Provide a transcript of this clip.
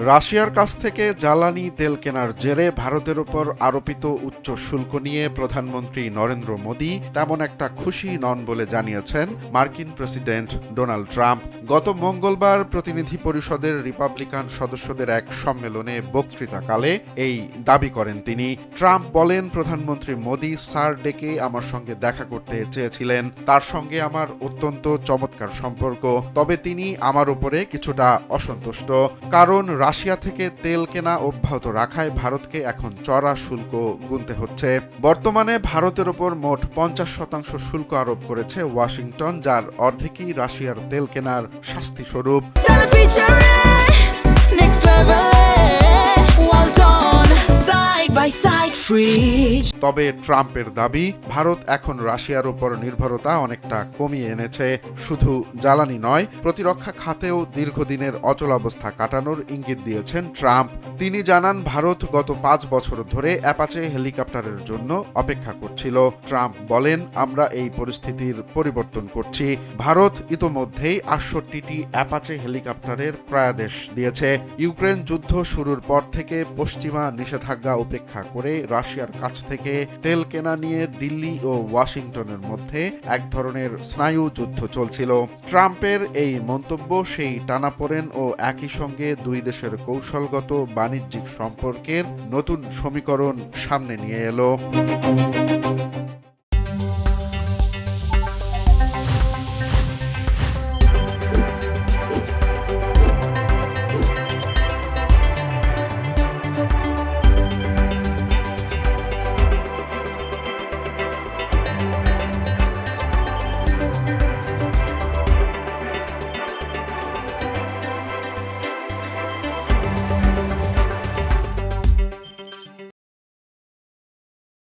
রাশিয়ার কাছ থেকে জ্বালানি তেল কেনার জেরে ভারতের ওপর আরোপিত উচ্চ শুল্ক নিয়ে প্রধানমন্ত্রী নরেন্দ্র মোদী তেমন একটা খুশি নন বলে জানিয়েছেন মার্কিন প্রেসিডেন্ট ডোনাল্ড ট্রাম্প। গত মঙ্গলবার প্রতিনিধি পরিষদের রিপাবলিকান সদস্যদের এক সম্মেলনে বক্তৃতাকালে এই দাবি করেন তিনি। ট্রাম্প বলেন, প্রধানমন্ত্রী মোদী স্যার ডেকে আমার সঙ্গে দেখা করতে চেয়েছিলেন। তার সঙ্গে আমার অত্যন্ত চমৎকার সম্পর্ক, তবে তিনি আমার উপরে কিছুটা অসন্তুষ্ট, কারণ রাশিয়া থেকে তেল কেনা অব্যাহত রাখায় ভারতকে এখন চড়া শুল্ক গুনতে হচ্ছে। বর্তমানে ভারতের ওপর মোট 50% শুল্ক আরোপ করেছে ওয়াশিংটন, যার অর্ধেকই রাশিয়ার তেল কেনার শাস্তি স্বরূপ। তবে ট্রাম্পের দাবি, ভারত এখন রাশিয়ার উপর নির্ভরতা অনেকটা কমিয়ে এনেছে। শুধু জ্বালানি নয়, প্রতিরক্ষা খাতেও দীর্ঘদিনের অচলাবস্থা কাটানোর ইঙ্গিত দিয়েছেন ট্রাম্প। তিনি জানান, ভারত গত 5 বছর ধরে অ্যাপাচে হেলিকপ্টারের জন্য অপেক্ষা করছিল। ট্রাম্প বলেন, আমরা এই পরিস্থিতির পরিবর্তন করছি। ভারত ইতোমধ্যেই 68টি অ্যাপাচে হেলিকপ্টারের ক্রয়াদেশ দিয়েছে। ইউক্রেন যুদ্ধ শুরুর পর থেকে পশ্চিমা নিষেধাজ্ঞা উপেক্ষা করে রাশিয়ার কাছ থেকে তেল কেনা নিয়ে দিল্লি ও ওয়াশিংটনের মধ্যে এক ধরনের স্নায়ু যুদ্ধ চলছিল। ট্রাম্পের এই মন্তব্য সেই টানাপোড়েন ও একই সঙ্গে দুই দেশের কৌশলগত বাণিজ্যিক সম্পর্কের নতুন সমীকরণ সামনে নিয়ে এলো।